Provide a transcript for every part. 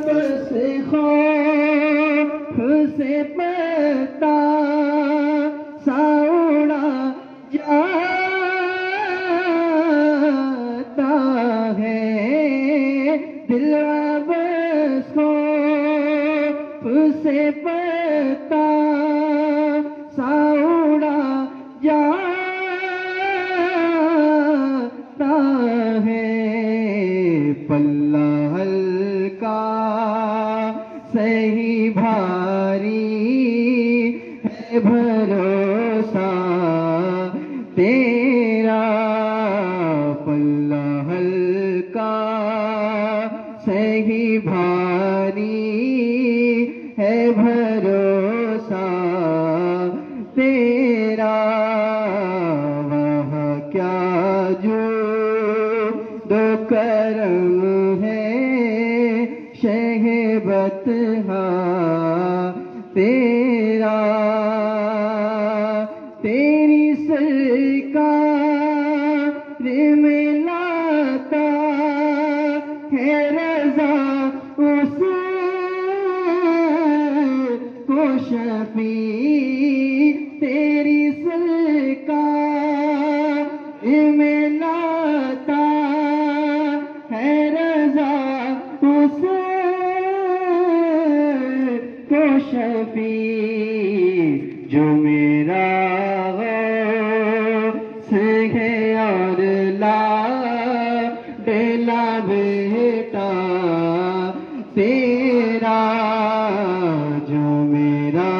بس خوف سے پتا ساؤڑا جاتا ہے دل بس خوف سے پتا ساؤڑا جاتا ہے پلہ ہلکا صحیح بھاری ہے بھروسہ تیرا پلہ ہلکا صحیح بھاری ہے بھروسہ تیرا وہاں کیا جو دو کرم ہے شہ بطحا تیرا تیری سرکار میں لاتا ہے رضا اس کو شفیع تیری سرکار میں لاتا ہے رضا اس کو شفیع جو میرا غوث ہے اور لاڈلا بیٹا تیرا جو میرا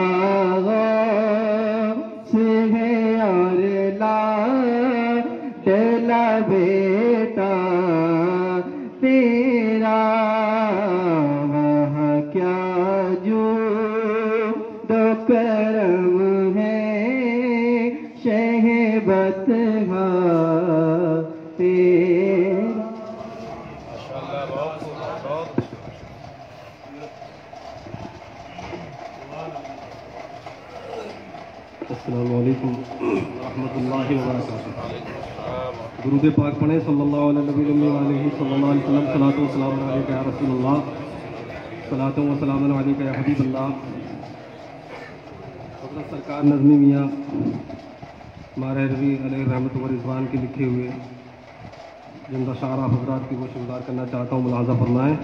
غوث ہے اور لاڈلا بیٹا تیرا وہاں کیا جو دو کرم ہے شہ بطحا تیرا السلام علیکم ورحمۃ اللہ وبرکاتہ. درود پاک پڑھیں صلی اللہ علیہ نبی علیہ صلی اللہ علیہ وسلم. صلاۃ و سلام علیک یا رسول اللہ، صلاۃ و سلام علیک یا حبیب اللہ. حضرت سرکار نظمی میاں ماہروی علیہ رحمۃ و رضوان کے لکھے ہوئے جن اشعار حضرات کی وہ شمار کرنا چاہتا ہوں، ملاحظہ فرمائیں.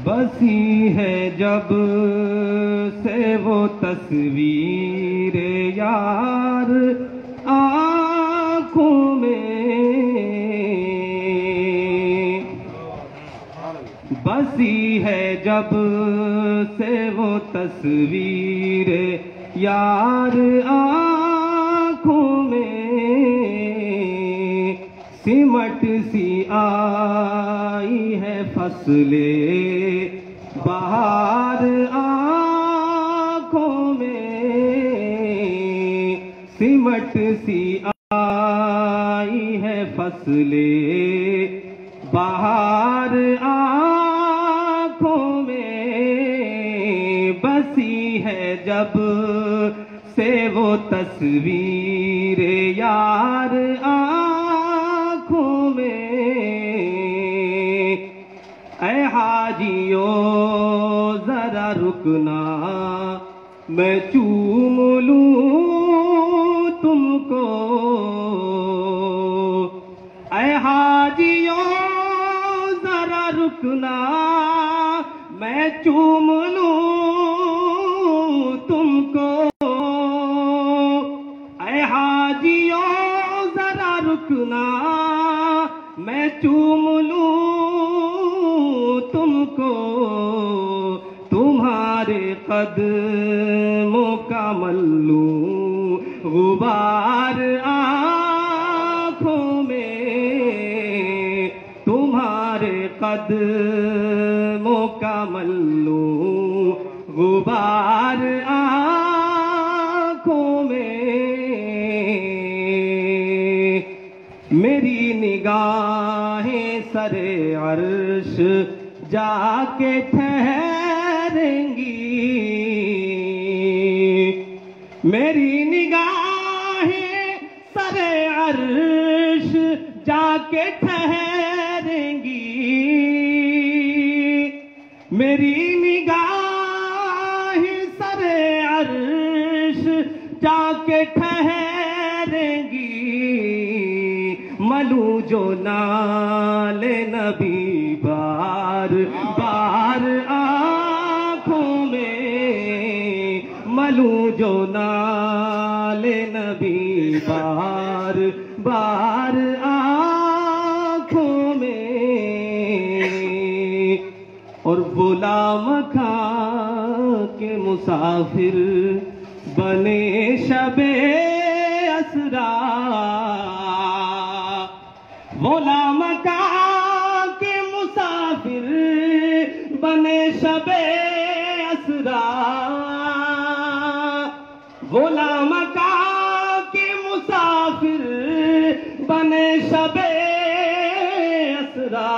بسی ہے جب سے وہ تصویر یار آنکھوں میں، بسی ہے جب سے وہ تصویر یار آنکھوں میں، سمٹ سی آئی ہے فصل بہار آنکھوں میں، سمٹ سی آئی ہے فصل بہار آنکھوں میں، بسی ہے جب سے وہ تصویر یار آنکھوں میں. اے حاجیو ذرا رکنا میں چوم لوں تم کو، اے حاجیو ذرا رکنا میں چوم لوں تم کو، اے حاجیو ذرا رکنا میں چوم لوں تم کو، تمہارے قدموں کا ملوں غبار آنکھوں میں، تمہارے قدموں کا ملوں غبار آنکھوں میں. میری نگاہیں سر عرش جا کے ٹھہریں گی، میری نگاہیں سر عرش جا کے ٹھہریں گی، میری نگاہ سر عرش جا کے ٹھہریں گی ملو جو نال نبی بار بار آنکھوں میں ملو جو نال نبی بار بار آنکھوں میں اور غلام کھا کے مسافر بنے شب اسرا غلام کھا کے مسافر بنے شب اسرا غلام کھا کے مسافر بنے شب اسرا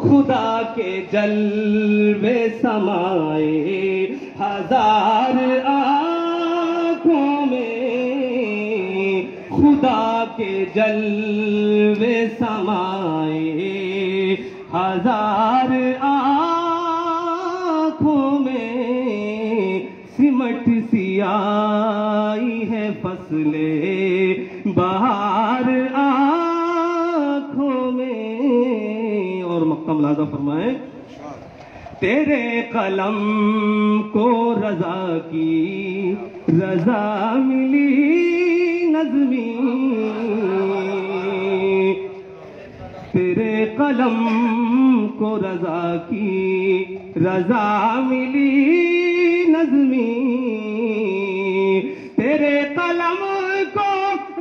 خدا کے جلوے سمائے ہزار آنکھوں میں خدا کے جلوے سمائے ہزار آنکھوں میں سمٹ سی آئی ہے فصل بہار آنکھوں میں اور مقام لازہ فرمائیں تیرے قلم کو رضا کی رضا ملی نظمی تیرے قلم کو رضا کی رضا ملی نظمی تیرے قلم کو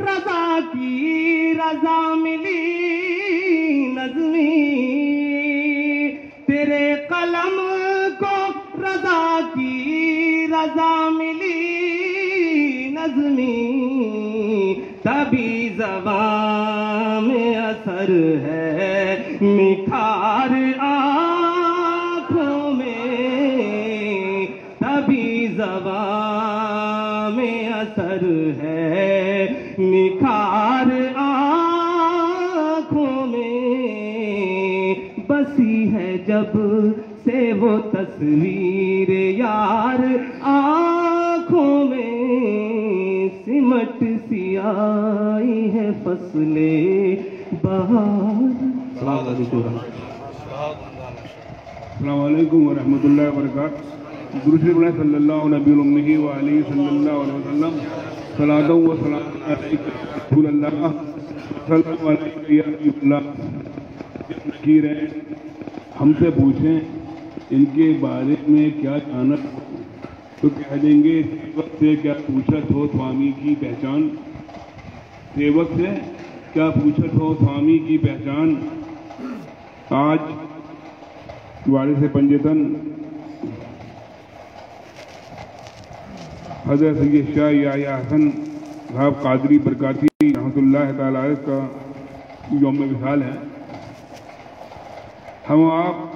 رضا کی رضا ملی نظمی تیرے قلم کو رضا کی رضا ملی نظمی تبھی زبان میں اثر ہے نکھار آنکھوں میں تبھی زبان میں اثر ہے نکھار آنکھوں میں بسی ہے جب سے وہ تصویر یار آنکھوں میں سمٹ سی آئی ہے فصل بہار السلام علیکم ورحمۃ اللہ وبرکاتہ درود شریف صلی اللہ نبی الامہ وعلیہ صلی اللہ علیہ وسلم صلاۃ و سلام علیک رسول اللہ صلی اللہ علیہ وسلم نکیر ہیں ہم سے پوچھیں ان کے بارے میں کیا جانا تو کہہ دیں گے سیوک سے کیا پوچھت ہو سوامی کی پہچان سیوک سے کیا پوچھت ہو سوامی کی پہچان آج وارث پنجتن حضرت سید شاہ یحییٰ حسن صاحب قادری برکاتی رحمۃ اللہ تعالی علیہ کا یوم وصال ہے ہم آپ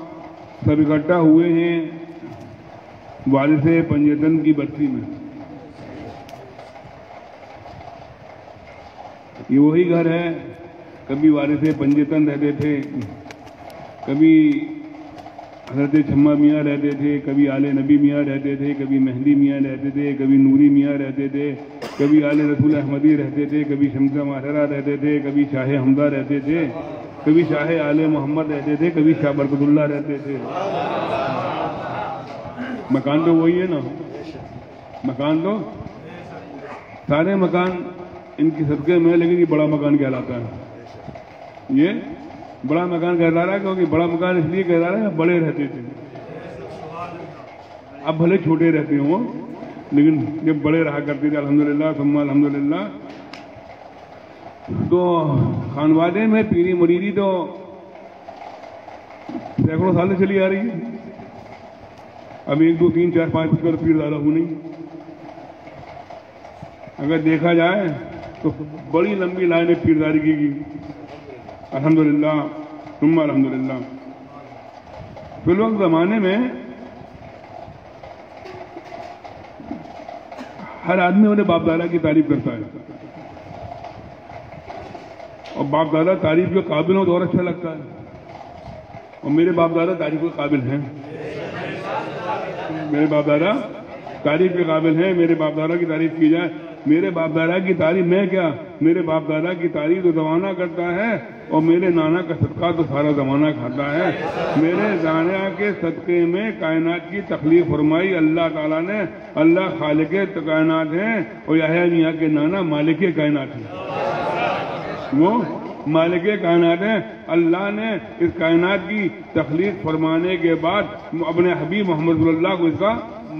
سب اکٹھا ہوئے ہیں وارث پنجتن کی برسی میں یہ وہی گھر ہے کبھی وارث پنجتن رہتے تھے کبھی حضرت چھما میاں رہتے تھے کبھی آل نبی میاں رہتے تھے کبھی مہدی میاں رہتے تھے کبھی نوری میاں رہتے تھے کبھی آل رسول احمدی رہتے تھے کبھی شمس ماہرہ رہتے تھے کبھی شاہ حمدہ رہتے تھے کبھی شاہ آل محمد رہتے تھے کبھی شاہ برکت اللہ رہتے تھے مکان تو وہی ہے نا مکان تو سارے مکان ان کی صدقے میں لیکن یہ بڑا مکان کہلاتا ہے یہ بڑا مکان کہتا رہا کیونکہ بڑا مکان اس لیے کہتا رہا ہے بڑے رہتے تھے اب بھلے چھوٹے رہتے ہوں لیکن جب بڑے رہا کرتے تھے الحمدللہ ثم الحمدللہ تو خانوادے میں پیری مریدی تو سینکڑوں سال سے چلی آ رہی ہے اب 1 2 3 4 5 کر پیر زیادہ ہو نہیں اگر دیکھا جائے تو بڑی لمبی لائن پیرداری کی گئی الحمدللہ ثم الحمدللہ فی الوقت زمانے میں ہر آدمی اپنے باپ دادا کی تعریف کرتا ہے اور باپ دادا تعریف کے قابل ہو تو اور اچھا لگتا ہے اور میرے باپ دادا تعریف کے قابل ہیں. میرے باپ دادا تعریف کے قابل ہیں. میرے باپ دادا کی تعریف کی جائے. میرے باپ دادا کی تعریف میں کیا، میرے باپ دادا کی تعریف تو زمانہ کرتا ہے، اور میرے نانا کا صدقہ تو سارا زمانہ کھاتا ہے. میرے نانا کے صدقے میں کائنات کی تخلیق فرمائی اللہ تعالیٰ نے. اللہ خالق کائنات ہیں، اور یحییٰ میاں کے نانا مالک کائنات ہیں. وہ مالک کائنات ہیں. اللہ نے اس کائنات کی تخلیق فرمانے کے بعد اپنے حبیب محمد صلی اللہ کو اس کا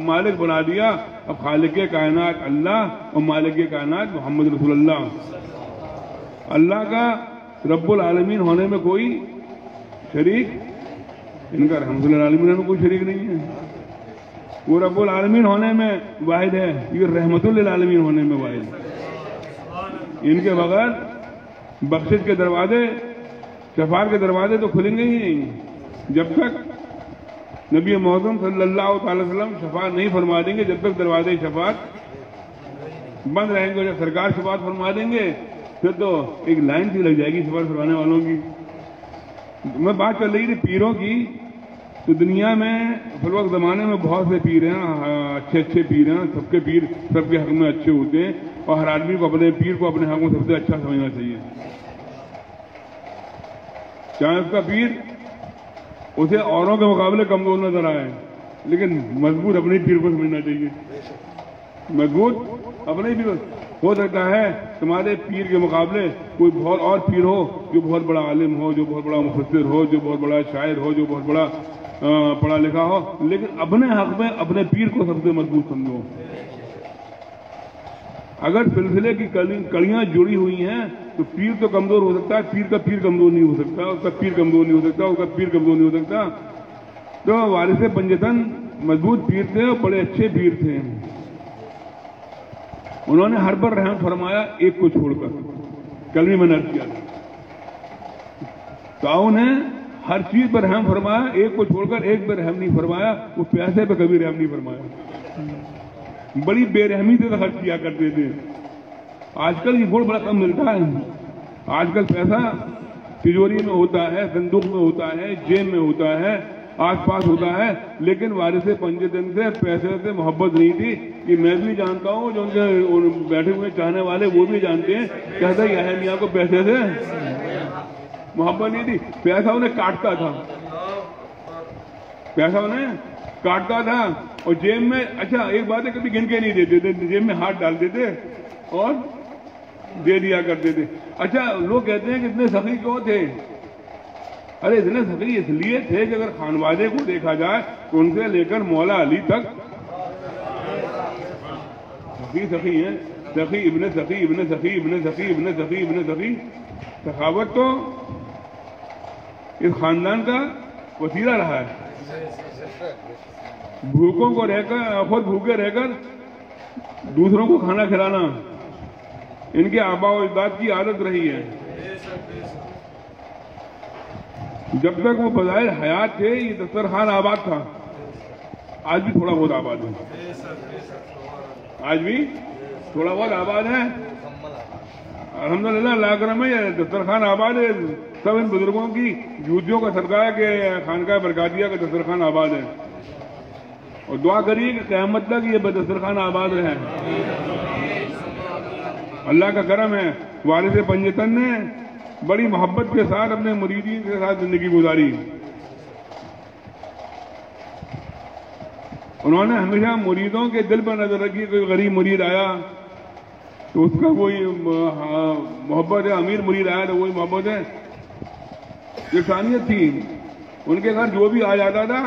مالک بنا دیا. اب خالق کائنات اللہ اور مالک کائنات محمد رسول اللہ. اللہ کا رب العالمین ہونے میں کوئی شریک، ان کا رحمت العالمین میں کوئی شریک نہیں ہے. وہ رب العالمین ہونے میں واحد ہے، یہ رحمت للعالمین ہونے میں واحد ہے. ان کے بغیر بخشش کے دروازے، شفاعت کے دروازے تو کھلیں گے ہی نہیں. جب تک نبی معظم صلی اللہ تعالی وسلم شفاعت نہیں فرما دیں گے، جب تک دروازے شفاعت بند رہیں گے. جب سرکار شفاعت فرما دیں گے پھر تو ایک لائن سی لگ جائے گی شفاعت فرمانے والوں کی. میں بات چل رہی تھی پیروں کی، تو دنیا میں فی الوقت زمانے میں بہت سے پیر ہیں، اچھے اچھے پیر ہیں. سب کے پیر سب کے حق میں اچھے ہوتے ہیں، اور ہر آدمی کو اپنے پیر کو اپنے حق میں سب سے اچھا سمجھنا چاہیے. چاہے اس کا پیر اسے اوروں کے مقابلے کمزور نظر آئے، لیکن مضبوط اپنے پیر کو سمجھنا چاہیے. مضبوط اپنے پیر. ہو سکتا ہے تمہارے پیر کے مقابلے کوئی بہت اور پیر ہو جو بہت بڑا عالم ہو، جو بہت بڑا مفسر ہو، جو بہت بڑا شاعر ہو، جو بہت بڑا پڑھا لکھا ہو، لیکن اپنے حق میں اپنے پیر کو سب سے مضبوط سمجھو. اگر سلسلے کی کڑیاں جڑی ہوئی ہیں تو پیر تو کمزور ہو سکتا ہے، پیر کا پیر کمزور نہیں ہو سکتا، اس کا پیر کمزور نہیں ہو سکتا، اس کا پیر کمزور نہیں ہو سکتا. تو وارث پنجتن مضبوط پیر تھے اور بڑے اچھے پیر تھے. انہوں نے ہر پر رحم فرمایا ایک کو چھوڑ کر. کل بھی میں نے عرض کیا تھا، تعاون ہے ہر چیز پر رحم فرمایا، ایک کو چھوڑ کر ایک پہ رحم نہیں فرمایا. وہ پیسے پہ کبھی رحم نہیں فرمایا. بڑی بے رحمی سے خرچ کیا کرتے تھے. آج کل یہ گڑ بڑا کم ملتا ہے. آج کل پیسہ تجوری میں ہوتا ہے، صندوق میں ہوتا ہے، جیب میں ہوتا ہے، آس پاس ہوتا ہے، لیکن وارث پنجتن سے پیسے سے محبت نہیں تھی. یہ میں بھی جانتا ہوں، جو ان کے بیٹھے ہوئے چاہنے والے وہ بھی جانتے ہیں. کہتا ہے یحییٰ میاں کو پیسے سے محبت نہیں تھی. پیسہ انہیں کاٹتا تھا، پیسہ انہیں کاٹتا تھا. اور جیب میں اچھا ایک بات ہے، کبھی گن کے نہیں دیتے تھے، جیب میں ہاتھ ڈالتے تھے اور دے دیا کرتے تھے. اچھا لوگ کہتے ہیں کہ اتنے سخی کیوں تھے؟ ارے اتنے سخی اس لیے تھے کہ اگر خانوادے کو دیکھا جائے تو ان سے لے کر مولا علی تک سخی ہیں. سخی ابن سخی ابن سخی ابن سخی ابن سخی ابن سخی. سخاوت تو اس خاندان کا وسیلہ رہا ہے. بھوکوں کو رہ کر، خود بھوکے رہ کر دوسروں کو کھانا کھلانا ان کے آباء و اجداد کی عادت رہی ہے. جب تک وہ بظاہر حیات تھے یہ دسترخوان آباد تھا. آج بھی تھوڑا بہت آباد ہے، آج بھی تھوڑا بہت آباد ہے. الحمدللہ اللہ کرم ہے، یہ دسترخوان آباد ہے. سب ان بزرگوں کی جوتیوں کا صدقہ ہے کہ خانقاہ برکاتیہ کا دسترخوان آباد ہے. اور دعا کریے کہ قیامت تک یہ دسترخوان آباد رہے. اللہ کا کرم ہے. وارث پنجتن نے بڑی محبت کے ساتھ اپنے مریدین کے ساتھ زندگی گزاری. انہوں نے ہمیشہ مریدوں کے دل پر نظر رکھی. کوئی غریب مرید آیا تو اس کا وہی محبت ہے، امیر مرید آیا تو وہی محبت ہے. انسانیت تھی. ان کے گھر جو بھی آ جاتا تھا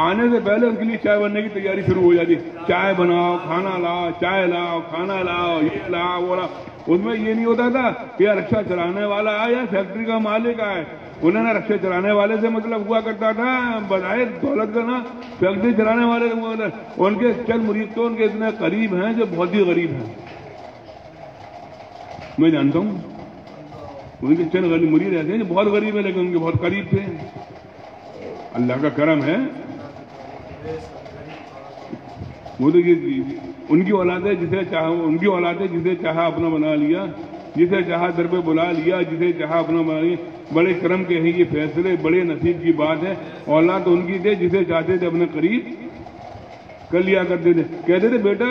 آنے سے پہلے اس کے لیے چائے بننے کی تیاری شروع ہو جاتی. چائے بناؤ، کھانا لاؤ، چائے لاؤ، کھانا لاؤ، یہ لاؤ وہ لاؤ. اس میں یہ نہیں ہوتا تھا کہ رکشہ چلانے والا آیا یا فیکٹری کا مالک آئے. انہوں نے رکشہ چلانے والے سے مطلب ہوا کرتا تھا بظاہر دولت کا، نا فیکٹری چلانے والے سے. ان کے چند مرید تو ان کے اتنے قریب ہیں جو بہت ہی غریب ہیں. میں جانتا ہوں ان کے چند مرید ایسے ہیں جو بہت غریب ہیں لیکن ان کے بہت قریب تھے. اللہ کا کرم ہے. وہ تو ان کی اولاد ہے جسے چاہا، ان کی اولاد ہے جسے چاہا اپنا بنا لیا، جسے چاہا در پہ بلا لیا، جسے چاہا اپنا بنا لیا. بڑے کرم کے ہیں یہ فیصلے, بڑے نصیب کی بات ہے. اولاد تو ان کی تھے جسے چاہتے تھے اپنے قریب کر لیا کرتے تھے. کہتے تھے بیٹا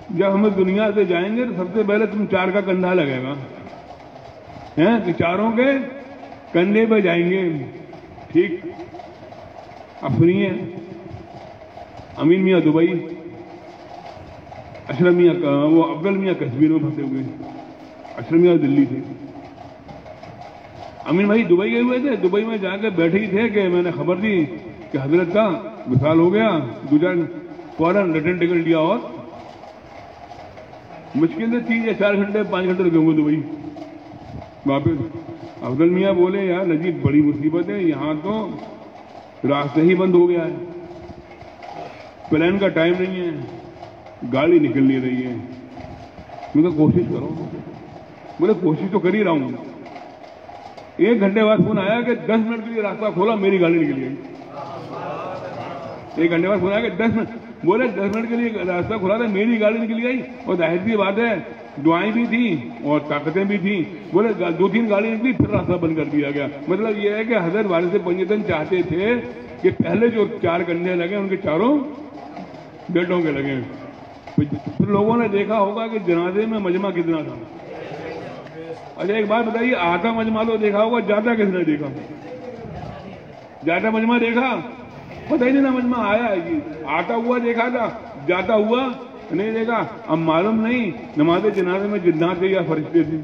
جب ہم دنیا سے جائیں گے تو سب سے پہلے تم 4 کا کندھا لگے گا, کہ 4 کے کندھے پہ جائیں گے. ٹھیک, اب سنیے, امین میاں دبئی, اشرف میاں وہ افضل میاں کشمیر میں پھنسے ہوئے, اشرف میاں دلی سے. امین بھائی دبئی گئے ہوئے تھے, دبئی میں جا کے بیٹھے ہی تھے کہ میں نے خبر دی کہ حضرت کا وصال ہو گیا. دوسرا فوراً ریٹرن ٹکٹ لیا اور مشکل سے 3 یا 4 گھنٹے 5 گھنٹے لگے ہوئے دبئی واپس. افضل میاں بولے یار نجیب بڑی مصیبت ہے, یہاں تو راستہ ہی بند ہو گیا ہے, پلین کا ٹائم نہیں ہے, گاڑی نکل نہیں رہی ہے. میں تو کوشش کرو, بولے کوشش تو کر ہی رہا ہوں. 1 گھنٹے بعد فون آیا کہ 10 منٹ کے لیے راستہ کھولا, میری گاڑی نکل گئی. 1 گھنٹے بعد فون آیا کہ 10 منٹ, بولے 10 منٹ کے لیے راستہ کھولا تھا, میری گاڑی نکل گئی. اور ظاہر سی بات ہے دعائیں بھی تھیں اور طاقتیں بھی تھیں. بولے 2-3 گاڑی نکلی پھر راستہ بند کر دیا گیا. مطلب یہ ہے کہ حضرت وارث پنجتن چاہتے تھے کہ پہلے جو 4 کندھے لگے ان کے چاروں بیٹوں کے لگے. پھر لوگوں نے دیکھا ہوگا کہ جنازے میں مجمع کتنا تھا. اچھا ایک بات بتائیے, آدھا مجمع تو دیکھا ہوگا, زیادہ کس نے دیکھا؟ زیادہ مجمع دیکھا؟ پتہ ہی نہیں نا مجمع آیا ہے جی. آتا ہوا دیکھا تھا, جاتا ہوا نہیں دیکھا. اب معلوم نہیں نماز جنازے میں جنات تھے یا فرشتے تھے,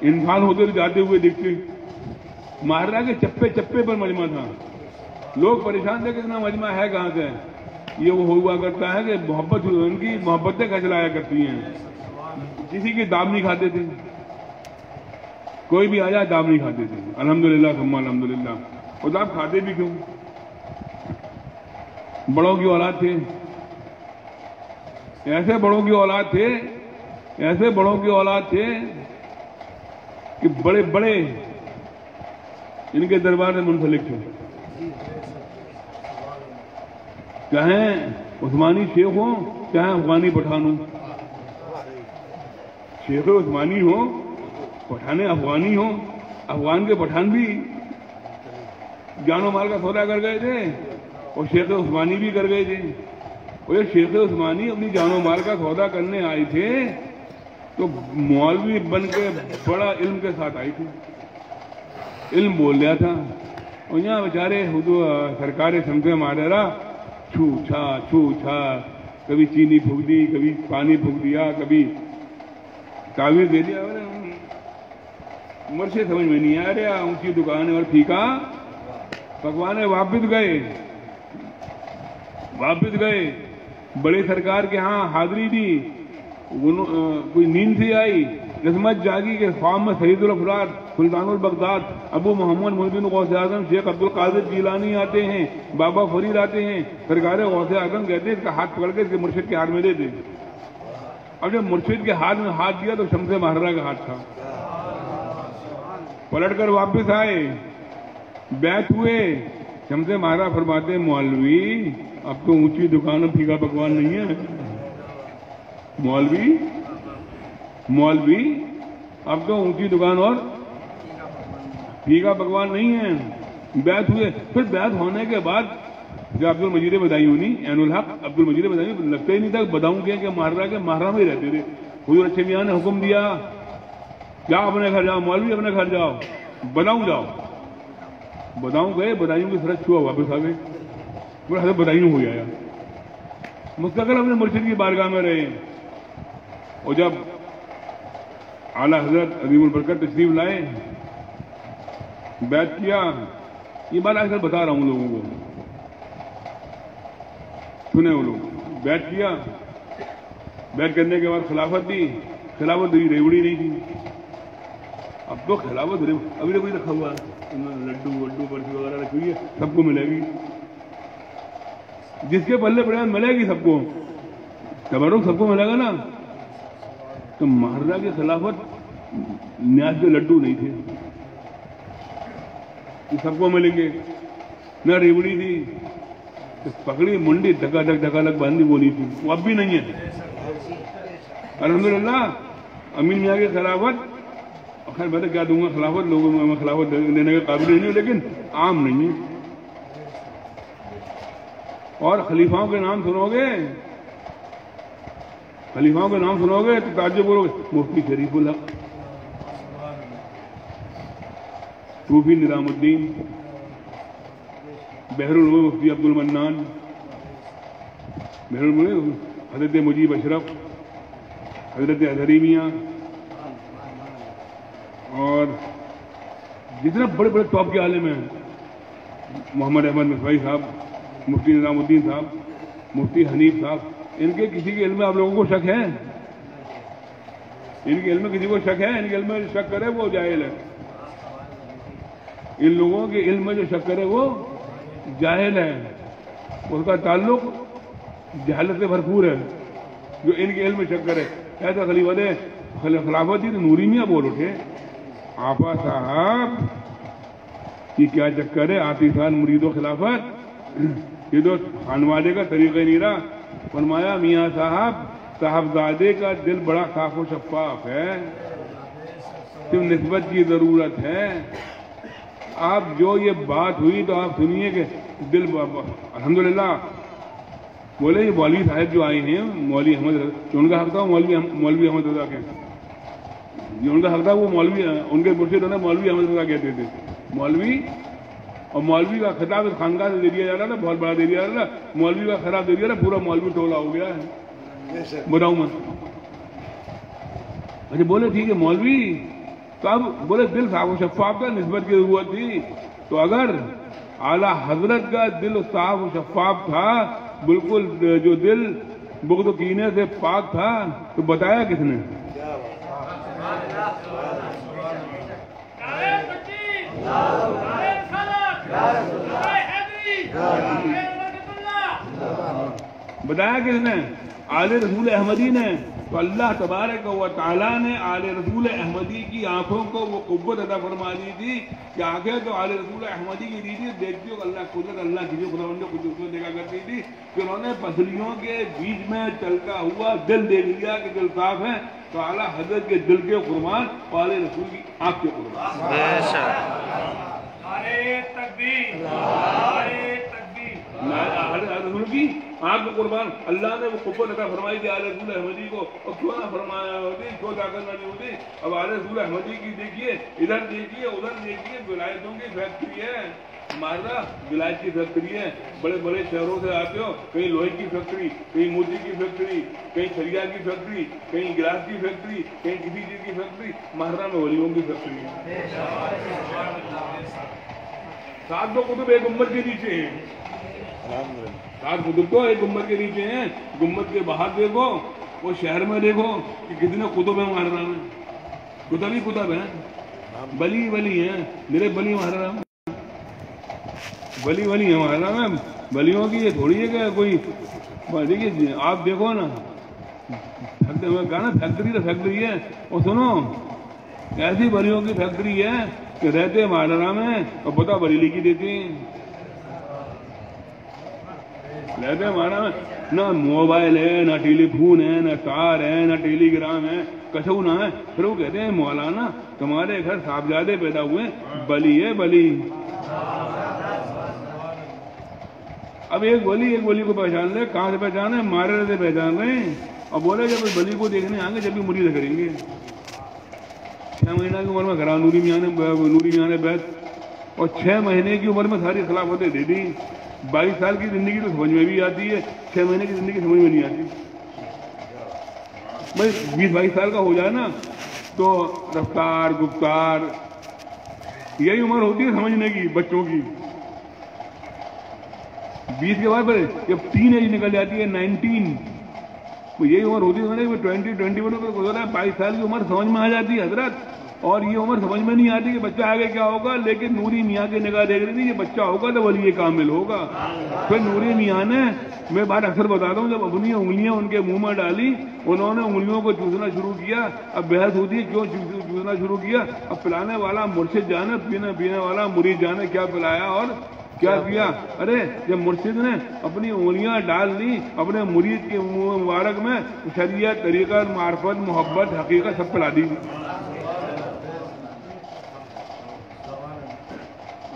انسان ہوتے تو جاتے ہوئے دیکھتے. مہاراجا کے چپے چپے پر مجمع تھا, لوگ پریشان تھے کہ اتنا مجمع ہے کہاں سے. یہ وہ ہوا کرتا ہے کہ محبت ان کی محبتیں کچلایا کرتی ہیں. کسی کی دام نہیں کھاتے تھے, کوئی بھی آیا دام نہیں کھاتے تھے. الحمدللہ ثم الحمدللہ. اور دام کھاتے بھی کیوں؟ بڑوں کی اولاد تھے, ایسے بڑوں کی اولاد تھے, ایسے بڑوں کی اولاد تھے کہ بڑے بڑے ان کے دربار میں منسلک تھے. چاہے عثمانی شیخ ہوں چاہے افغانی پٹھان ہوں, شیخ عثمانی ہوں پٹھان افغانی ہوں. افغان کے پٹھان بھی جان و مال کا سودا کر گئے تھے اور شیخ عثمانی بھی کر گئے تھے. اور یہ شیخ عثمانی اپنی جان و مال کا سودا کرنے آئے تھے تو مولوی بن کے بڑا علم کے ساتھ آئی تھی, علم بول رہا تھا. اور یہاں بیچارے سرکار شمس مادرہ چھو چھا, کبھی چینی پھونک دی, کبھی پانی پھونک دیا, کبھی تعویذ دے دیا. مرشد سمجھ میں نہیں آ رہا, اونچی دکان اور پھیکا پکوان. واپس گئے بڑے سرکار کے ہاں حاضری دی. کوئی نیند سے آئی, قسمت جاگی کہ خواب میں سعید الافراد سلطان البغداد ابو محمد محی الدین غوث اعظم شیخ عبد القادر جیلانی آتے ہیں, بابا فرید آتے ہیں. سرکار غوث اعظم کہتے ہیں اس کا ہاتھ پکڑ کے اس کے مرشد کے ہاتھ میں دے دیں. اب جب مرشد کے ہاتھ میں ہاتھ دیا تو شمس مہرہ کا ہاتھ تھا. پلٹ کر واپس آئے, بیعت ہوئے. شمس مہرہ فرماتے مولوی اب تو اونچی دکان اور پھیکا پکوان نہیں ہے. مولوی اب تو اونچی دکان اور پھیکا پکوان نہیں ہے. بیعت ہوئے. پھر بیعت ہونے کے بعد جو عبد المجید بدایونی عین الحق عبد المجید بدایونی لگتا ہی نہیں تھا بداؤں کے مہرہ کے مہرہ میں ہی رہتے تھے. حضور اچھے میاں نے حکم دیا جاؤ اپنے گھر جاؤ, مولوی اپنے گھر جاؤ, بداؤں جاؤ. بداؤں گئے, بدایوں کی سرحد چھوا واپس آ گئے. بڑا حضرت بدایوں ہو گیا. مستقل اپنے مرشد کی بارگاہ میں رہے. اور جب اعلیٰ حضرت عظیم البرکت تشریف لائے, بیعت کیا. یہ بات اکثر بتا رہا ہوں لوگوں کو, سنے وہ لوگ. بیعت کیا, بیعت کرنے کے بعد خلافت دی. خلافت ریوڑی نہیں تھی. اب تو خلافت ابھی کوئی رکھا ہوا لڈو وڈو برفی وغیرہ رکھی ہوئی ہے, سب کو ملے گی. جس کے پلے پڑے ملے گی سب کو, تبرک سب کو ملے گا نا. تو مہاراجا کی خلافت نیاز کے لڈو نہیں تھے کہ سب کو ملیں گے, نہ ریوڑی تھی. پکڑی منڈی دھکا لگ باندھی وہ نہیں تھی, وہ اب بھی نہیں ہے. الحمدللہ امین میاں کی خلافت خیر میں تو کیا دوں گا خلافت، لوگوں میں خلافت دینے کے قابل نہیں ہوں، لیکن عام نہیں ہے. اور خلیفاؤں کے نام سنو گے، خلیفاؤں کے نام سنو گے تو تعجب کرو گے. مفتی شریف الحق، صوفی نظام الدین، بحر العلوم مفتی عبد المنان، بحر العلوم حضرت مجیب اشرف، حضرت اظہری میاں، اور جتنے بڑے بڑے ٹاپ کے عالم ہیں، محمد احمد مصباحی صاحب، مفتی نظام الدین صاحب، مفتی حنیف صاحب، ان کے کسی کے علم میں آپ لوگوں کو شک ہے؟ ان کے علم میں کسی کو شک ہے؟ ان کے علم میں جو شک کرے وہ جاہل ہے. ان لوگوں کے علم میں جو شک کرے وہ جاہل ہے، اس کا تعلق جہالت سے بھرپور ہے. جو ان کے علم میں شک کرے، ایسا خلافت ہی تو نوری میاں بول اٹھے. آپا صاحب یہ کیا چکر ہے؟ آتی سال مرید و خلافت، یہ تو خانوادے کا طریقہ نہیں رہا. فرمایا میاں صاحبزادے کا دل بڑا صاف و شفاف ہے، صرف نسبت کی ضرورت ہے. آپ جو یہ بات ہوئی تو آپ سنیے کہ دل الحمدللہ بولے یہ مولوی صاحب جو آئے ہیں، مولوی احمد رضا، ان کا حق تھا مولوی احمد رضا کے، جو ان کا حق تھا وہ مولوی، ان کے مرشد نے مولوی احمد رضا کہتے تھے. مولوی اور مولوی کا خطاب اس خانقاہ سے دے دیا جا رہا تھا، بہت بڑا دے دیا جا رہا. مولوی کا خطاب دے دیا رہا، پورا مولوی ٹولہ ہو گیا ہے. بتاؤں میں اچھا بولے ٹھیک ہے مولوی، تو اب بولے دل صاف و شفاف کا نسبت کی ضرورت تھی. تو اگر اعلیٰ حضرت کا دل صاف و شفاف تھا، بالکل جو دل بغض و کینے سے پاک تھا، تو بتایا کس نے؟ بتایا کس نے؟ آل رسول احمدی نے. تو اللہ تبارک و تعالیٰ نے آل رسول احمدی کی آنکھوں کو وہ قوت عطا فرما دی تھی کہ آنکھیں تو آل رسول احمدی کی دی تھی، دیکھتی ہو اللہ قدرت، اللہ کسی خدا نے قدرت کو دیکھا کرتی تھی کہ انہوں نے پسلیوں کے بیچ میں چلتا ہوا دل دیکھ لیا کہ دل صاف ہے. تو اعلیٰ حضرت کے دل کے قربان اور آل رسول کی آنکھ کے قربان. رسول کی آنکھ کو قربان اللہ نے وہ قوت عطا فرمائی تھی آل رسول احمدی کو. اور کیوں نہ فرمایا ہوتی، کیوں طاقت نہ ہوتی. اب آل رسول احمدی کی دیکھیے، ادھر دیکھیے ادھر دیکھیے، ولایتوں کی فیکٹری ہے ہمارا، ولایت کی فیکٹری ہے. بڑے بڑے شہروں سے آتے ہو، کہیں لوہے کی فیکٹری، کہیں موتی کی فیکٹری، کہیں سریا کی فیکٹری، کہیں گلاس کی فیکٹری، کہیں کسی چیز کی فیکٹری. محرم میں ولیوں کی فیکٹری ہے. 7 قطب ایک گنبد کے نیچے ہیں، 7 قطب تو ایک گنبد کے نیچے ہیں. گنبد کے باہر دیکھو، وہ شہر میں دیکھو کہ کتنے قطب ہیں محرم میں. قطب ہی قطب ہیں، بلی ولی ہیں، میرے بلی محرم، بلی ولی ہیں محرم میں. بلیوں کی یہ تھوڑی ہے کہ کوئی دیکھیے آپ دیکھو نا، کہا نا فیکٹری تو فیکٹری ہے. اور سنو ایسی بلیوں کی فیکٹری ہے کہ رہتے محرم میں اور پتہ بریلی کی دیتی ہیں. رہتے محرم میں نہ موبائل ہے، نہ ٹیلی فون ہے، نہ تار ہے، نہ ٹیلی گرام ہے، کچھ نہ ہے. پھر وہ کہتے ہیں مولانا تمہارے گھر صاحبزادے پیدا ہوئے، بلی ہے بلی. اب ایک بلی کو پہچان لے، کہاں سے پہچانے؟ مارے سے پہچان رہے ہیں. اور بولے جب بلی کو دیکھنے آئیں گے جب بھی مرید کریں گے. 6 مہینہ کی عمر میں گھرا نوری میاں نے بیعت، اور 6 مہینے کی عمر میں ساری خلافتیں دے دی. 22 سال کی زندگی تو سمجھ میں بھی آتی ہے، 6 مہینے کی زندگی سمجھ میں نہیں آتی. بھائی 20-22 سال کا ہو جائے نا تو رفتار گفتار یہی عمر ہوتی ہے سمجھنے کی بچوں کی. 20 کے بعد جب ٹین ایج نکل جاتی ہے 19، یہی عمر ہوتی ہے 20-21 کو گزرا ہے. 22 سال کی عمر سمجھ میں آ جاتی ہے حضرت. اور یہ عمر سمجھ میں نہیں آتی کہ بچہ آگے کیا ہوگا، لیکن نوری میاں کی نگاہ دیکھ رہی تھی یہ بچہ ہوگا تو ولی کامل ہوگا. پھر نوری میاں نے، میں بات اکثر بتاتا ہوں، جب اپنی انگلیاں ان کے منہ میں ڈالی، انہوں نے انگلیوں کو چوسنا شروع کیا. اب بحث ہوتی ہے کیوں چوسنا شروع کیا. اب پلانے والا مرشد جانے، پینے والا مرید جانے کیا پلایا اور کیا کیا. ارے جب مرشد نے اپنی انگلیاں ڈال لی اپنے مرید کے منہ مبارک میں، شریعت، طریقت، معرفت، محبت، حقیقت سب پلا دی.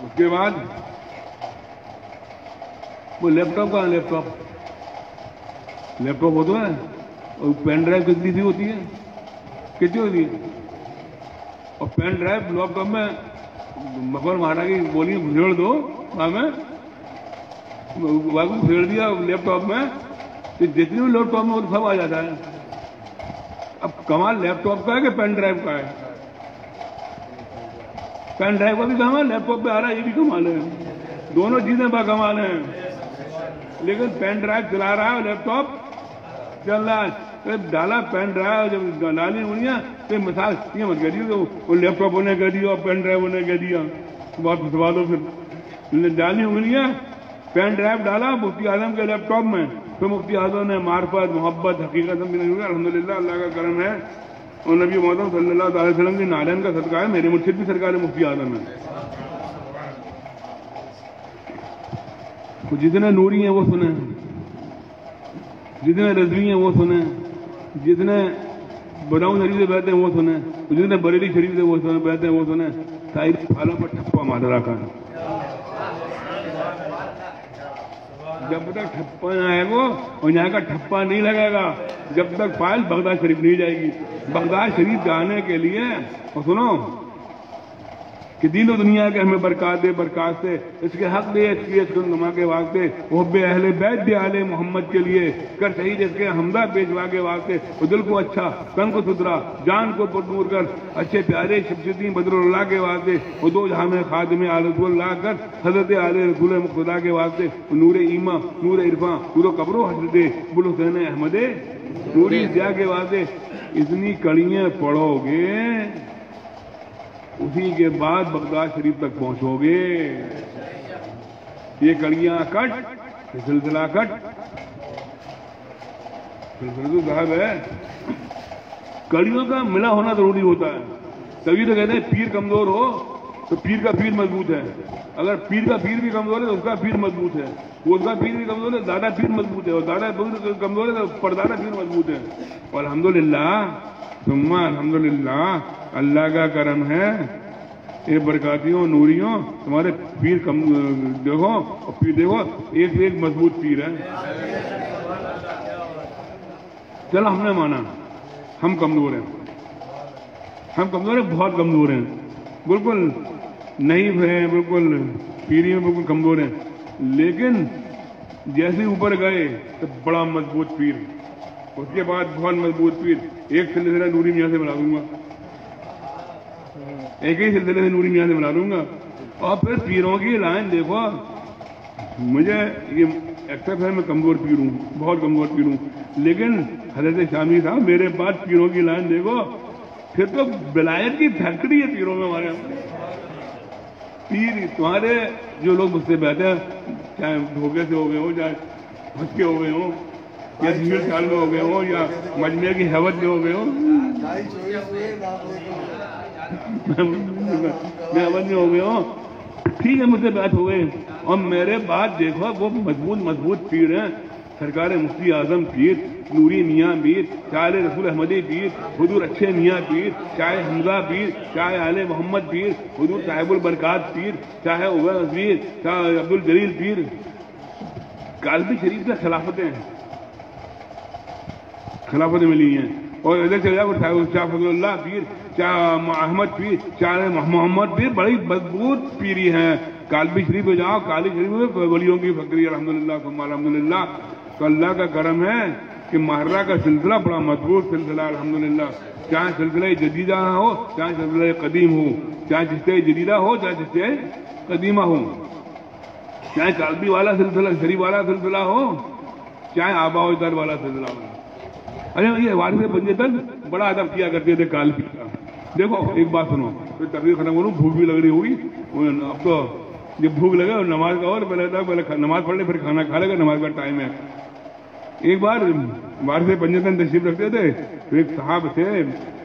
اس کے بعد وہ لیپ ٹاپ کا لیپ ٹاپ ہوتا ہے اور پین ڈرائیو کتنی سی ہوتی ہے, کتنی ہوتی ہے, اور پین ڈرائیو لیپ ٹاپ میں مکمل مارا کی بولی گھسیڑ دو میں گھسیڑ دیا لیپ ٹاپ میں تو جتنی بھی لیپ ٹاپ میں وہ سب آ جاتا ہے. اب کمال لیپ ٹاپ کا ہے کہ پین ڈرائیو کا ہے؟ پین ڈرائیو کا بھی کمال, لیپ ٹاپ پہ آ رہا ہے یہ بھی کمال ہے, دونوں چیزیں با کمال ہیں. لیکن پین ڈرائیو چلا رہا ہے, لیپ ٹاپ چل رہا ہے, ڈالا پین ڈرائیو جب ڈالی انگلیاں تو مثال یہ مت کہہ دیے وہ لیپ ٹاپ ہونے کہہ دیا اور پین ڈرائیو ہونے کہہ دیا, بات پھنسوا دو. پھر ڈالی انگلیاں, پین ڈرائیو ڈالا مفتی اعظم کے لیپ ٹاپ میں, پھر مفتی اعظم نے معرفت محبت حقیقت الحمدللہ اللہ کا کرم ہے اور نبی محمد صلی اللہ علیہ وسلم کی نالین کا صدقہ ہے. میرے مرشد بھی سرکار مفتی اعظم ہے. جتنے نوری ہیں وہ سنیں, جتنے رضوی ہیں وہ سنیں, جتنے براؤن شریف سے بہتے ہیں وہ سنیں, جتنے بریلی شریف سے وہ سنیں بہتے ہیں وہ سنیں. ساری پھالوں پر ٹھپا مار رکھا ہے. جب تک ٹھپا نہ آئے گا اور یہاں کا ٹھپا نہیں لگے گا جب تک فائل بغداد شریف نہیں جائے گی. بغداد شریف جانے کے لیے اور سنو کہ دین و دنیا کے ہمیں برکات دے, برکات سے اس کے حق دے, اس کی نما کے واسطے محب اہل بیت دے آل محمد کے لیے کر شہید اس کے حمدہ پیشوا کے واسطے وہ دل کو اچھا تن کو ستھرا جان کو پردور کر اچھے پیارے شمشدین بدر اللہ کے واسطے وہ دو جہاں میں خادم آل رسول اللہ کر حضرت آل رسول مقتدیٰ کے واسطے نور ایمان نور عرفاں نور قبر و حضرت ابو الحسین احمد نوری ضیاء کے واسطے اتنی کڑیاں پڑھو گے اسی کے بعد بغداد شریف تک پہنچو گے. یہ کڑیاں کٹ سلسلہ کٹ سلسلہ تو صاحب ہے, کڑیوں کا ملا ہونا ضروری ہوتا ہے. تبھی تو کہتے ہیں پیر کمزور ہو تو پیر کا پیر مضبوط ہے, اگر پیر کا پیر بھی کمزور ہے تو اس کا پیر مضبوط ہے, وہ اس کا پیر بھی کمزور ہے دادا پیر مضبوط ہے, اور دادا کمزور ہے تو پردادا پیر مضبوط ہے. اور الحمدللہ ثم الحمدللہ اللہ کا کرم ہے, اے برکاتیوں نوریوں تمہارے پیر دیکھو اور پیر دیکھو ایک سے ایک مضبوط پیر ہے. چلو ہم نے مانا ہم کمزور ہیں, ہم کمزور ہیں, بہت کمزور ہیں, بالکل نہیں ہیں, بالکل پیری میں بالکل کمزور ہیں, لیکن جیسے اوپر گئے تو بڑا مضبوط پیر, اس کے بعد بہت مضبوط پیر. ایک سلسلہ نوری میاں سے ملا دوں گا, ایک ہی سلسلے سے نوری میاں سے ملا دوں گا. اور پھر پیروں کی لائن دیکھو, مجھے یہ ایکسپٹ ہے میں کمزور پیر ہوں, بہت کمزور پیر ہوں, لیکن حضرت شامی صاحب میرے بعد پیروں کی لائن دیکھو پھر تو ولایت کی فیکٹری ہے پیروں میں. ہمارے پیر تمہارے جو لوگ مجھ سے بیٹھے ہیں چاہے دھوکے سے ہو گئے ہو, چاہے پھنس کے ہو گئے ہوں, یا جھیل چال میں ہو گئے ہوں, یا مجمع کی حیوت میں ہو گئے ہوں, میں حیوت میں ہو گئے ہوں, ٹھیک ہے مجھ سے بات ہو گئے, اور میرے بعد دیکھو وہ مضبوط پیر ہیں. سرکار مفتی اعظم پیر, نوری میاں پیر, چاہے رسول احمدی پیر, حضور اچھے میاں پیر, چاہے حمزہ پیر, چاہے آل محمد پیر, حضور صاحب البرکات پیر, چاہے اویس پیر, چاہے عبد الجلیل پیر. کالبی شریف سے خلافت ملی ہیں. اور ادھر چلے جاؤ شاہ فضل اللہ پیر, چاہے احمد پیر, چاہے محمد پیر, بڑی مضبوط پیری ہیں. کالبی شریف پہ جاؤ, کالی شریف میں ولیوں کی فکری الحمدللہ ثم الحمدللہ. تو اللہ کا کرم ہے کہ ماہرہ کا سلسلہ بڑا مضبوط سلسلہ الحمدللہ. چاہے سلسلہ جدیدہ ہو, چاہے سلسلہ قدیم ہو, چاہے جسے جدیدہ ہو, چاہے جسے قدیمہ ہو, چاہے کالبی والا سلسلہ شریف والا سلسلہ ہو, چاہے آبا و اجداد والا سلسلہ ہو. ارے یہ وارث پنجتن بڑا ادب کیا کرتے تھے کالبی کا. دیکھو ایک بات سنو, پھر تقریر ختم کروں, بھوک بھی لگ رہی ہوگی. اب تو جب بھوک لگے اور نماز کا اور پہلے نماز پڑھ لے پھر کھانا کھا لے گا, نماز کا ٹائم ہے. ایک بار وارث پنجتن تشریف رکھتے تھے, تو ایک صاحب تھے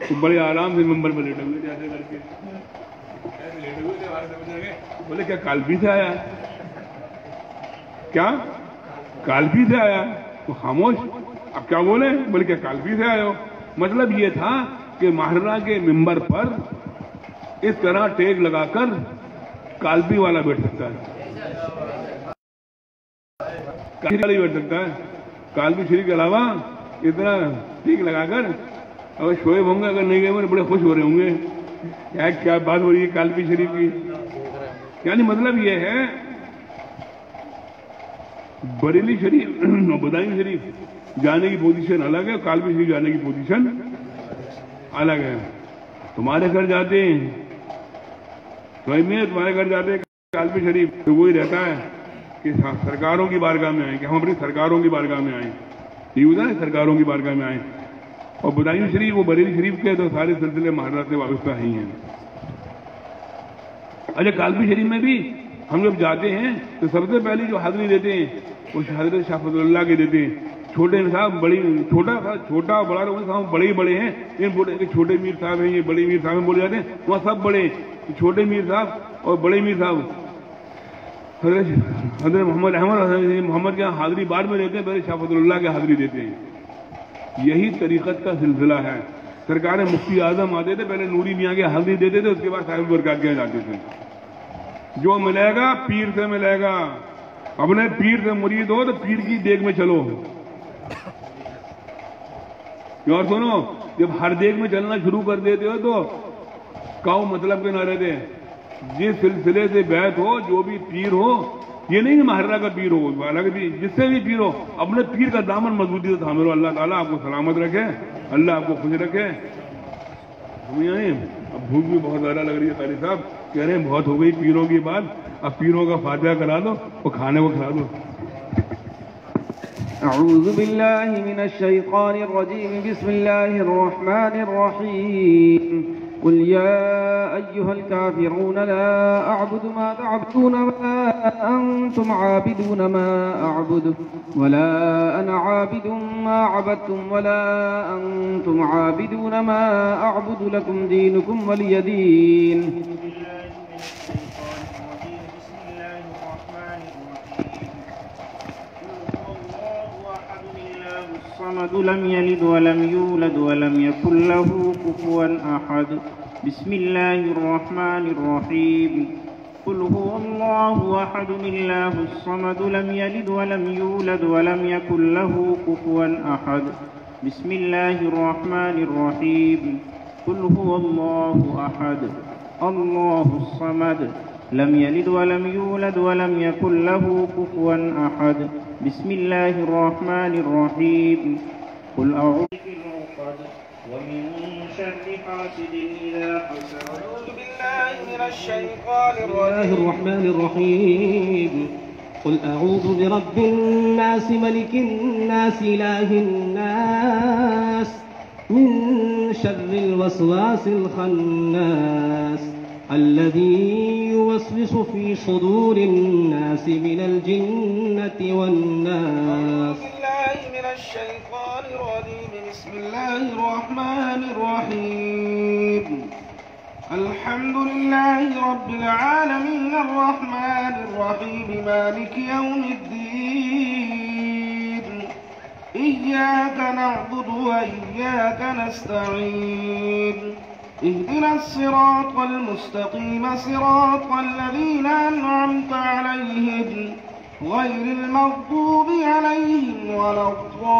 تو بڑے آرام سے ممبر میں لیٹے ہوئے تھے, ایسے کر کے لیٹے ہوئے تھے. بولے کیا کالبی سے آیا, کیا کالبی سے آیا؟ تو خاموش. اب کیا بولے, بولے کیا کالبی سے آئے ہو؟ مطلب یہ تھا کہ ماہرہ کے ممبر پر اس طرح ٹیک لگا کر کالپی والا بیٹھ سکتا ہے، کالپی بیٹھ سکتا ہے، کالپی شریف کے علاوہ اتنا ٹھیک لگا کر اگر شعیب ہوں گے، اگر نہیں گئے بڑے خوش ہو رہے ہوں گے، کیا بات ہو رہی ہے کالپی شریف کی. یعنی مطلب یہ ہے بریلی شریف اور بدائن شریف جانے کی پوزیشن الگ ہے، اور کالپی شریف جانے کی پوزیشن الگ ہے. تمہارے گھر جاتے ہیں تمہارے گھر جاتے ہیں کالپی شریف تو وہی رہتا ہے کہ سرکاروں کی بارگاہ میں آئیں، کہ ہم اپنی سرکاروں کی بارگاہ میں آئیں، یہ ہوتا ہے سرکاروں کی بارگاہ میں آئیں. اور بدائن شریف وہ بریلی شریف کے تو سارے سلسلے مہاراجہ سے وابستہ ہی ہیں. اچھا کالپی شریف میں بھی ہم جب جاتے ہیں تو سب سے پہلی جو حاضری دیتے ہیں وہ حضرت شاہ فضل اللہ کے دیتے ہیں. چھوٹے صاحب بڑی چھوٹا بڑا صاحب بڑے ہی بڑے ہیں، ان بولے کہ چھوٹے میر صاحب ہیں، یہ بڑے میر صاحب بولے جاتے ہیں، وہاں سب بڑے ہیں، چھوٹے میر صاحب اور بڑے میر صاحب. حضرت محمد احمد محمد کے یہاں حاضری بعد میں دیتے ہیں، پہلے شاہ فضل اللہ کے حاضری دیتے ہیں. یہی طریقت کا سلسلہ ہے. سرکار مفتی اعظم آتے تھے، پہلے نوری میاں کے حاضری دیتے تھے، اس کے بعد صاحب برکات کے جاتے تھے. جو ملے گا پیر سے ملے گا. اپنے پیر سے مرید ہو تو پیر کی دیگ میں چلو. اور سنو، جب ہر دیگ میں چلنا شروع کر دیتے ہو تو کاؤ مطلب کے نہ رہتے. جس سلسلے سے بیعت ہو، جو بھی پیر ہو، یہ نہیں کہ محرہ کا پیر ہو، حالانکہ جس سے بھی پیر ہو اپنے پیر کا دامن مضبوطی سے تھامے رہو. اللہ تعالیٰ آپ کو سلامت رکھے، اللہ آپ کو خوش رکھے. اب بھوک بھی بہت زیادہ لگ رہی ہے. قاری صاحب کہہ رہے ہیں بہت ہو گئی پیروں کی بات، اب پیروں کا فاتحہ کرا دو اور کھانے کو کھلا دو. اعوذ باللہ من الشیطان الرجیم، بسم اللہ الرحمن الرحیم. قل يا أيها الكافرون لا أعبد ما تعبدون ولا أنتم عابدون ما أعبد ولا أنا عابد ما عبدتم ولا أنتم عابدون ما أعبد لكم دينكم ولي دين. الصمد لم يلد ولم يولد ولم يكن له كفوا أحد. بسم الله الرحمن الرحيم. قل هو الله أحد الله الصمد لم يلد ولم يولد ولم يكن له كفوا أحد. بسم الله الرحمن الرحيم. قل هو الله أحد الله الصمد لم يلد ولم يولد ولم يكن له كفوا أحد. بسم الله الرحمن الرحيم. قل أعوذ بالعقد ومن شر حاسد إذا حسد. أعوذ بالله من الشيطان الرجيم. الرحمن الرحيم. قل أعوذ برب الناس ملك الناس إله الناس من شر الوسواس الخناس الذي يوسوس في صدور الناس من الجنة والناس. أعوذ بالله من الشيطان الرجيم. بسم الله الرحمن الرحيم. الحمد لله رب العالمين الرحمن الرحيم مالك يوم الدين. إياك نعبد وإياك نستعين. اهدنا الصراط المستقيم صراط الذين أنعمت عليهم غير المغضوب عليهم ولا الضالين.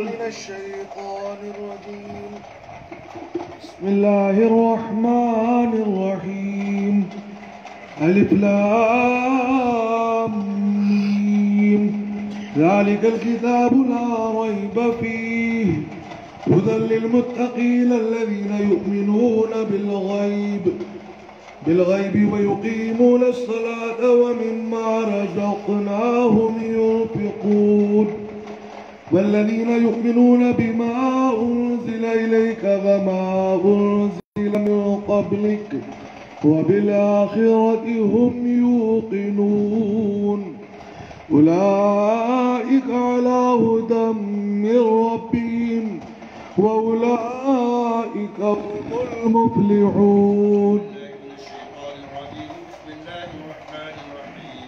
من الشيطان الرجيم. بسم الله الرحمن الرحيم. ألف لام ميم. ذلك الكتاب لا ريب فيه هدى للمتقين الذين يؤمنون بالغيب ويقيمون الصلاة ومما رزقناهم ينفقون والذين يؤمنون بما أنزل إليك وما أنزل من قبلك وبالآخرة هم يوقنون أولئك على هدى من ربهم وأولئك هم المفلحون. بسم الله الرحمن الرحيم.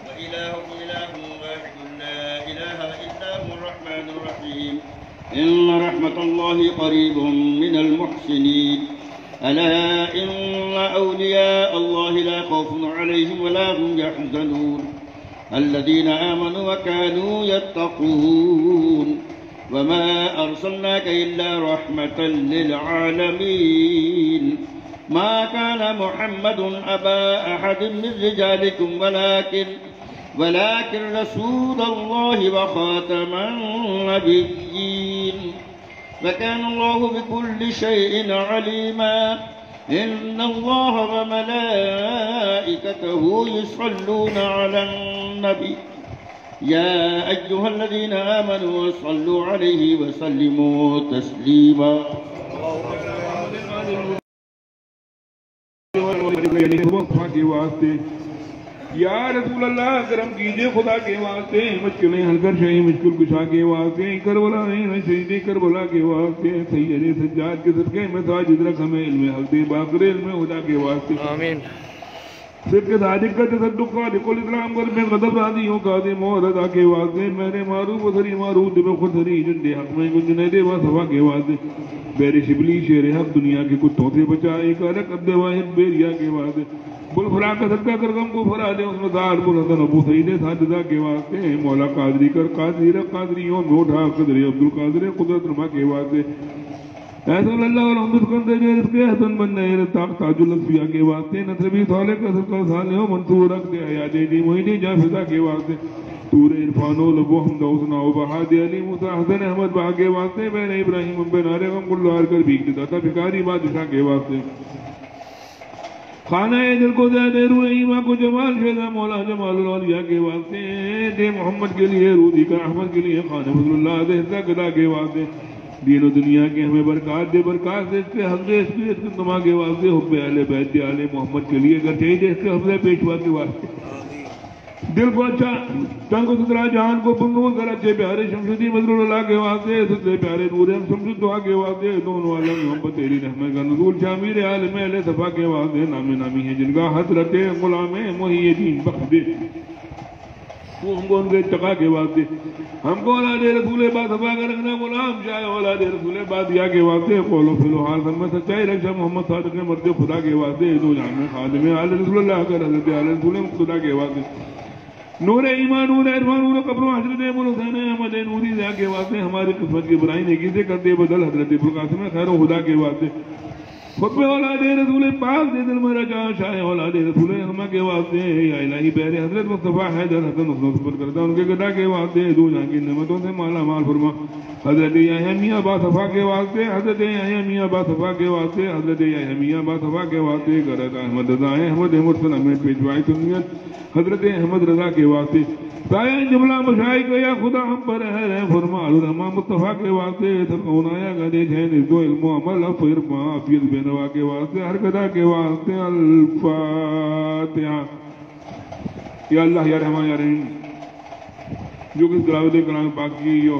وإلهكم إله واحد لا إله إلا هو الرحمن الرحيم. إن رحمة الله قريب من المحسنين ألا إن أولياء الله لا خوف عليهم ولا هم يحزنون الذين آمنوا وكانوا يتقون وما أرسلناك إلا رحمة للعالمين ما كان محمد أبا أحد من رجالكم ولكن رسول الله وخاتم النبيين وكان الله بكل شيء عليما إن الله وملائكته يصلون على النبي يا أيها الذين آمنوا صلوا عليه وسلموا تسليما یا رسول اللہ کرم کیجئے خدا کے واسطے مشکلیں حل کر شاہی مشکل کشا کے واسطے کربلا شہید کربلا کے واسطے سید سجاد کے صدقے میں ساجد رکھ ہمیں علم حق دے باقر علم خدا کے واسطے آمین صدق صادق کا تصدق خالق الاسلام کر میں غضب راضیوں کا دے مہر ادا کے واسطے میرے معروف و سری معروف دے خود سری جن دے حق میں گنجنے دے صفا کے واسطے بیر شبلی شیر حق دنیا کے کتوں سے بچائے کارک عبد واحد بیریا کے واسطے بل فلاں کا صدقہ کر غم کو فرا دے اس میں دار بل حسن ابو سعید ساجدہ کے واسطے مولا قادری کر قادری رکھ قادریوں میں اٹھا قدر عبدالقادر قدرت رما کے واسطے احسن اللہ والحمد کندے جو رزق احسن بننے رتاق تاج الاسفیہ کے واسطے نصربی صالح کا صدقہ صالح و منصور رکھ دے حیات جی محیدی جافدہ کے واسطے تور عرفان و لبو حمد حسنہ و بہاد علی موسیٰ حسن احمد بہا کے واسطے بین ابراہیم بن آرے غم کلوار کر بھیک دیتا بھکاری بادشاہ کے واسطے خانہ دل کو زیادہ روح ایمہ کو جمال شہدہ مولا جمال الولیاء کے واسطے دے محمد کے لیے رودی کا احمد کے لیے خانہ فضل اللہ دے حصہ قدا کے واسطے دین و دنیا کے ہمیں برکات دے برکات دے اس کے حفظ اس کے تمہا کے واسطے حب اہل بیت آل محمد کے لیے گرچہ دے اس کے حفظ پیشوا کے واسطے دل کو اچھا تنگ و سترا جہان کو بندوں کر اچھے پیارے شمشدی مضرور اللہ کے واسطے سترے پیارے نور ہم شمشد دعا کے واسطے دونوں عالم محمد تیری رحمت کا نزول شامیر عالم اہل صفا کے واسطے نام نامی ہے جن کا حضرت غلام محی الدین بخش دے وہ ہم کو ان کے اتقا کے واسطے ہم کو اولاد رسول با صفا کا رکھنا غلام شاہ اولاد رسول با دیا کے واسطے قول و فعل و حال میں سچائی رکھا محمد صادق مرد خدا کے واسطے دو جہان میں خادم آل رسول اللہ کا حضرت آل رسول خدا کے واسطے نور ایمان نور عرفان نور قبر و حضرت ابو الحسین احمد نوری ضیاء کے واسطے ہماری قسمت کی برائی نیکی سے کرتے بدل حضرت ابو القاسم خیر و خدا کے واسطے خطب اولاد رسول پاک دے دل میں رجا شاہ اولاد رسول ہمہ کے واسطے یا الہی بہر حضرت مصطفیٰ حیدر حسن حسن سفر کرتا ان کے گدا کے واسطے دو جہاں کی نعمتوں سے مالا مال فرما حضرت یحییٰ میاں با صفا کے واسطے حضرت یحییٰ میاں با صفا کے واسطے حضرت یحییٰ میاں با صفا کے واسطے غرض احمد رضا احمد مرسل احمد پیشوائی سنیت حضرت احمد رضا کے واسطے سایہ جملہ مشاہی کو یا خدا ہم پر ہے فرما الرحمہ مصطفیٰ کے واسطے سرکون آیا گدے جہن ازدو علم و عمل افرما افیت بینوا کے واسطے ہر گدا کے واسطے الفاتحہ یا اللہ یا رحمان یا رحیم جو کس گلاوت کلام پاک کی جو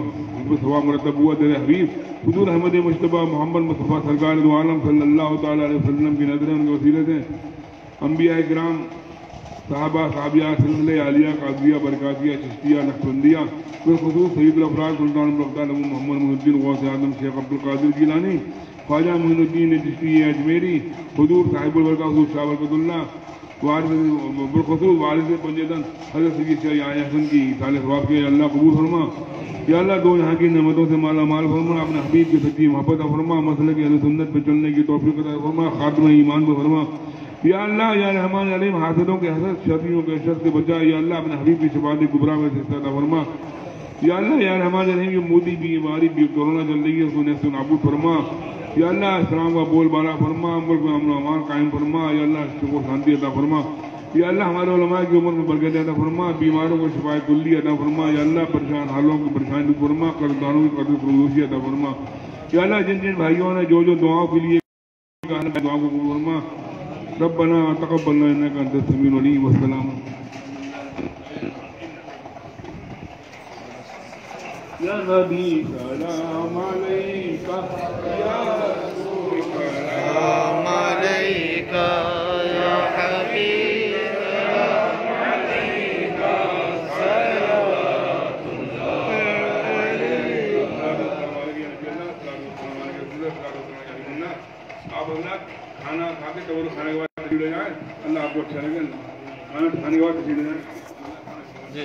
ثواب مرتب ہوا تیرے حبیب حضور احمد مجتبہ محمد مصطفیٰ سرکار دو عالم صلی اللہ تعالیٰ علیہ وسلم کی نظریں ان کے وسیلے سے انبیاء کرام صحابہ صحابیہ سلسلہ عالیہ قادریہ برکاتیہ چشتیہ نقشبندیہ بالخصوص سید الافراد سلطان البلاد ابو محمد محی الدین غوث اعظم شیخ عبدالقادر جیلانی خواجہ معین الدین چشتی اجمیری حضور صاحب البرکہ حضور شاہ برکت اللہ بالخصوص والد پنجیدن حضرت سید شاہ یحییٰ حسن کی سال ثواب کے اللہ قبول فرما یا اللہ دو یہاں کی نعمتوں سے مالا مال فرما اپنے حبیب کی سچی محبت فرما مسئلہ کی اہل سنت پہ چلنے کی توفیق عطا فرما خاتمہ ایمان پہ فرما یا اللہ یا رحمان یا رحیم حاسدوں کے حسد شرطیوں کے شر سے بچا یا اللہ اپنے حبیب کی شفاعت کبریٰ میں سے عطا فرما یا اللہ یا رحمان یا رحیم یہ مودی بیماری بھی کورونا چل رہی ہے اس کو نیست و نابود فرما یا اللہ اسلام کا بول بالا فرما ملک میں امن و امان قائم فرما یا اللہ شکر شانتی عطا فرما یا اللہ ہمارے علماء کی عمر میں برکت عطا فرما بیماروں کو شفاء کلی عطا فرما یا اللہ پریشان حالوں کی پریشانی دور فرما قرضداروں کی قرض فروشی عطا فرما یا اللہ جن جن بھائیوں نے جو دعاؤں کے لیے دعاؤں کو قبول فرما ربنا تقبلنا انك انت السميع العليم والسلام يا نبي سلام عليك يا رسول سلام عليك يا حبيب سلام عليك صلوات الله عليك کھانا کھا کے تو کھانے کے بعد تشریف لے جائیں. اللہ آپ کو اچھا لگے. کھانا کھانے کے بعد تشریف لے جائیں. جی